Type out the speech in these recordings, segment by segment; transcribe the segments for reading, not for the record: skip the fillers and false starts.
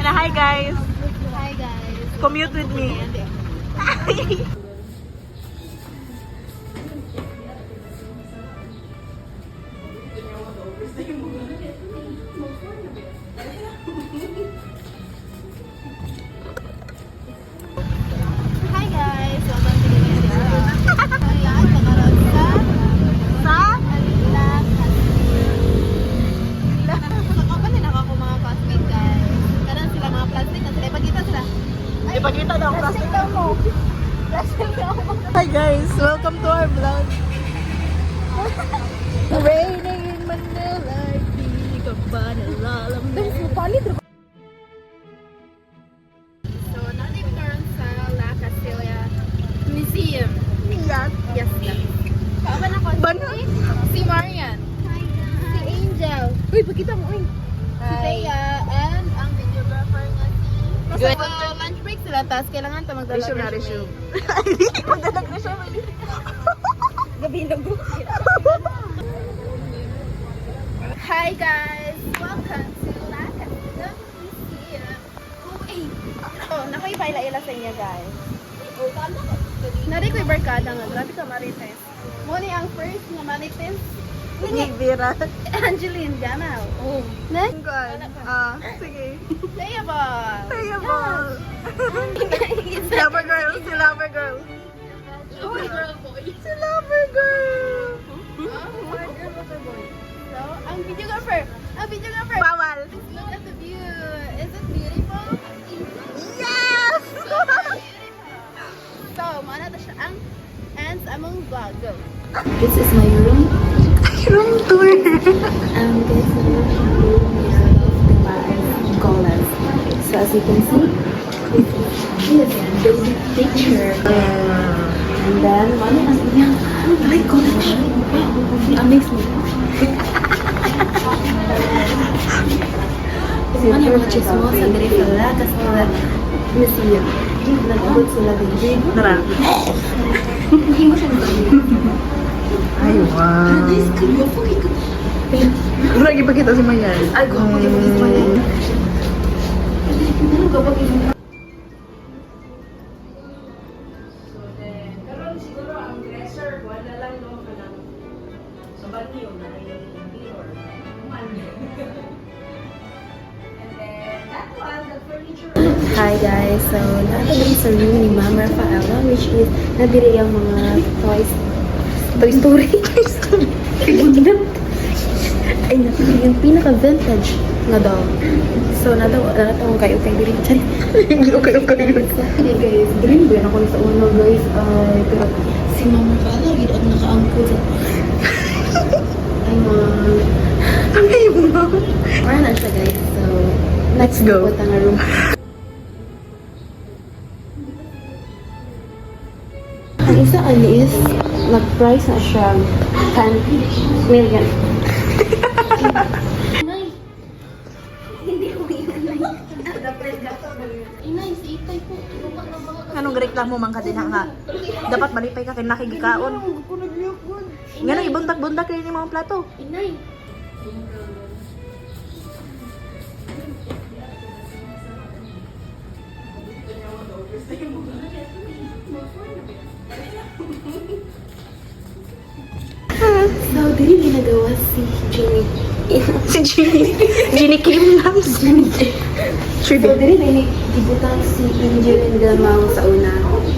Hi guys. Hi guys. Commute with me. Hi guys. Welcome to the video. Ayan, nakaroon sa Alila Castillo. Ako din ako mga classmate guys. Karan sila mga classmate na sila. Ipagkita sila. Ipagkita daw Plastic daw mo. Plastic daw mo. Hi guys, welcome to our vlog. Raining in Manila, di ka ba nalalamig? So, natin karon sa La Castilla Museum. Yan. Yes, yes. Kapan ako Bano? si Marian. Si Angel. Uy, pagkita mo, uy. Si Thea and ang videographer nga si... Good. So, lunch break sila, tapos kailangan ito magdala Resume na, resume. Magdalag resume. Gabi na go. Hi guys! Welcome to La Castilla Museum. Oh, nakuipaila-ila sa inyo guys. Nari ko'y barkada nga, grabe ka Marites. Muna ang first na Marites. Nivira. Angeline Gamaw. Oh. Next? Sige. Thea Ball. Kaya ba? Lover girl, si lover girl. Si lover girl. So, ang videographer. Bawal. Look at the view. Is it beautiful? Yes! So, mana to siya ang ants among vlog. Go. This is my room. Room tour. This is my room here of the Paris Golas. So as you can see, this is the picture. And then, one is my collection. Wow, amaze me. One which is more sa diri sa La Castilla Museum. Nag-abot sila din. Tara. Hindi mo siya Ay, wow. Lagi pa kita si Mayan. Ay, gwapo yung mga Mayan. Ano gwapo yung mga Karon siguro ang dresser wala lang no kanang sa banyo na yung mirror. And then that one, the furniture. Hi guys, so nakatulong sa room ni Ma'am Rafaela, which is nabili yung mga toys. Toy Story. Ay, nabili yung pinaka-vintage nga daw. So, natawang kayo kay diri. Okay. Hey guys, dream ba ako sa uno guys. Pero si Ma'am Rafaela, gito at naka-angkod. Ay, Ma'am. Ay, wow. Wala na siya guys, so Let's go. punta nga room. Ang isa is nag-price na siya 10 million. Inay! Hindi ko inay. Inay, si Itay po. Anong reklamo man ka din nga? Dapat malipay ka kay nakigikaon. Ngano ibuntak-buntak kayo ni mga plato. Inay! So, dili ginagawa si Jimmy. Si Ginny Kim lang. So, dili na ibutang si Angeline Gamaw sa una.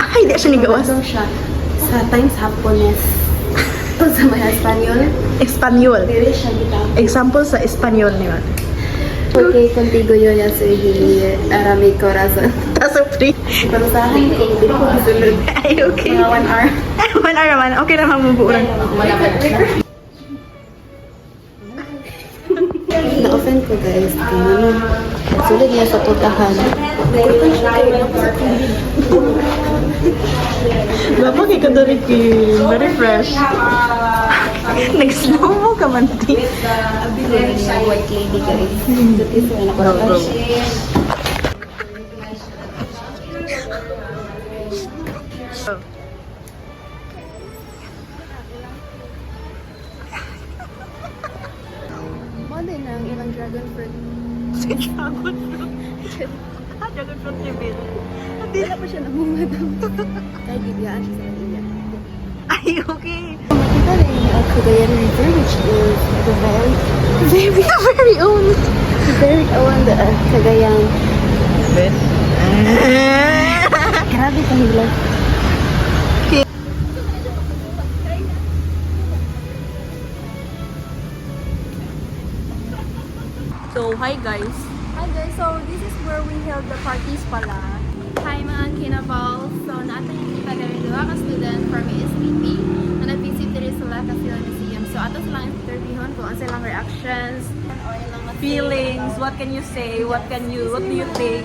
Ay, di siya nigawas. Matong siya sa times Hapones. O sa mga Espanyol. Espanyol. Dili siya gitang. Example sa Espanyol niya. Okay, contigo yun yung Sergio Arami Corazon. Taso free. Pero sa akin, kung dili ko kasunod. Ay, okay. Mga 1 hour. 1 hour naman. Okay naman mabuuran. Na-offend ko guys. Kung ano, sulit niya sa putahan. Naikutan siya kayo sa kulit. Gapa kay Kadorik very fresh. Nag-slow mo ka man, ti. Very siya white lady guys. That is when ako Bro. Mo din ang ilang dragon fruit. Sinagod bro. Jagan fruit ni Bill. Wala pa siya namumadam. Kaya bibiyaan siya sa kanila. Ay, okay. Makita rin yung Cagayan River, which is the very own Cagayan. Grabe kahila. So, hi guys. Hi guys, so this is where we held the parties pala. Hi mga kinabal. So natin yung taga-reduwa ka student from ASPP na nag-visit dito sa La Castilla Museum. So ato silang interviewon kung ano silang reactions or ilang Feelings, what can you say? What do you think?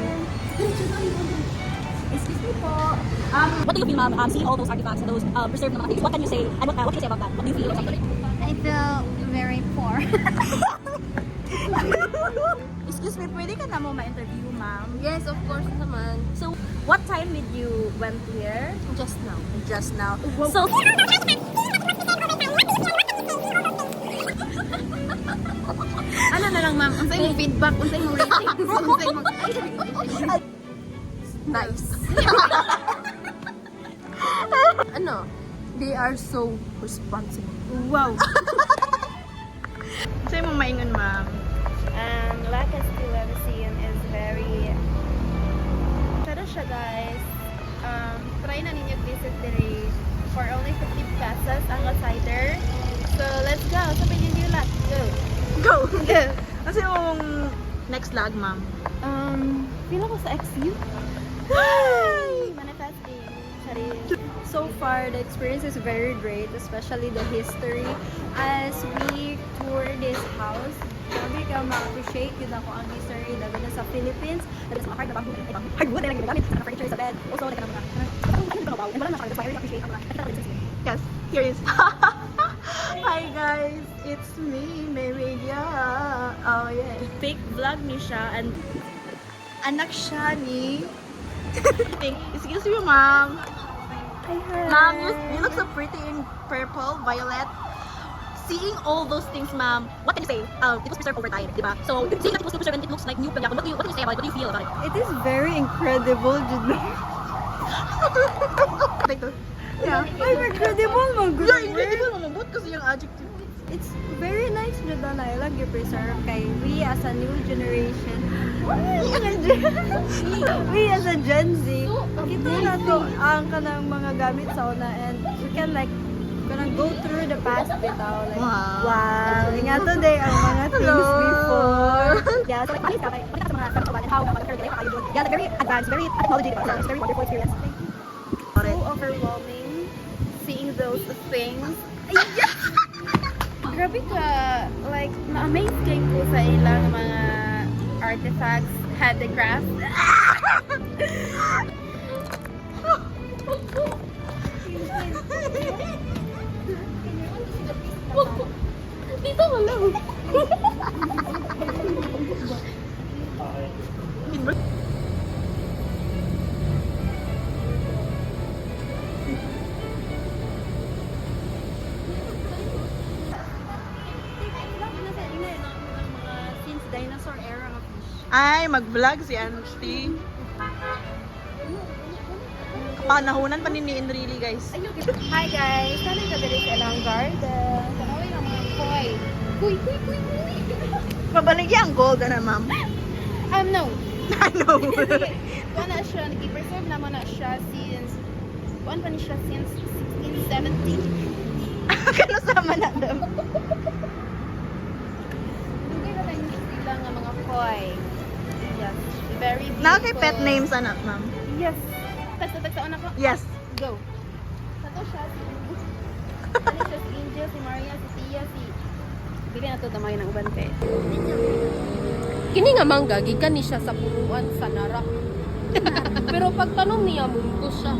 Excuse me po. What do you feel, ma'am, seeing all those artifacts and those preserved na mga things? What can you say? And what can you say about that? What do you feel? I feel very poor. Excuse me, pwede ka na mo ma-interview, ma'am? Yes, of course naman. So, what time did you went here? Just now. Just now. So, Ano na lang ma'am, unsay mo feedback, unsay mo ratings, unsay mo... nice. Ano? They are so responsible. Wow. Sa'yo mo maingon, ma'am? La Castilla Museum is very... Pero siya guys, try na ninyo visit diri for only 50 pesos ang cider. So let's go, sabi niyo lang, go. Go. Kasi yung next vlog, ma'am. Feel ako sa XU. Manifesting. Charis. So far, the experience is very great, especially the history. As we tour this house, grabe ka ma-appreciate yun ako ang history na ganda sa Philippines. Dahil sa mga hardwood na lang ginagamit sa furniture sa bed. Also, like mga wow. And wala na siya, I really appreciate ang mga Yes, here is. Hi guys, it's me, Maria. Oh yeah. Fake vlog ni siya and anak siya ni. Excuse me, ma'am. Ma'am, you look so pretty in purple, violet. Seeing all those things, ma'am, what can you say? It was preserved over time, diba? So, seeing that it was preserved and it looks like new pa niya, what can you say about it? What do you feel about it? It is very incredible, Jude. Yeah. Ay, incredible, mga good. Yeah, incredible, mamabot kasi yung adjective. It's very nice, Jude, na ilang i-preserve kay we as a new generation. We as a Gen Z, kita na to ang kanang mga gamit sa una and we can like kanang go through the past bitaw. Like, wow. Ingato day ang mga things before. Yeah, so like, pakita sa mga kabataan and how mga current life are yeah, like, very advanced, very technology, so it's a very wonderful experience. So overwhelming seeing those things. Grabe ka, like, na-amaze kayo ko sa ilang mga artifacts, handicrafts. Dito mo lang. Since dinosaur era of fish. Ay, mag-vlog si Auntie. Panahonan pa ni Really, guys. Hi guys, sana ka dali sa ilang garden. Tanawin ang mga koy. Kuy. Pabalik yung gold na, ma'am. No. I know. Kuha na siya, nag-preserve naman na siya since, kuhaan pa ni siya since 1670. Kano sama na daw. Dugay na tayo sila nga mga koy. Yes, very beautiful. Na kay pet names, anak, ma'am. Yes. Tagsa sa una ko. Yes. Go. Sato siya si ano siya si Angel, si Maria, si Tia, si Dili na to damay ng uban pe. Kini nga mangga gikan ni siya sa puruan sa Nara. Pero pag tanong niya munto siya.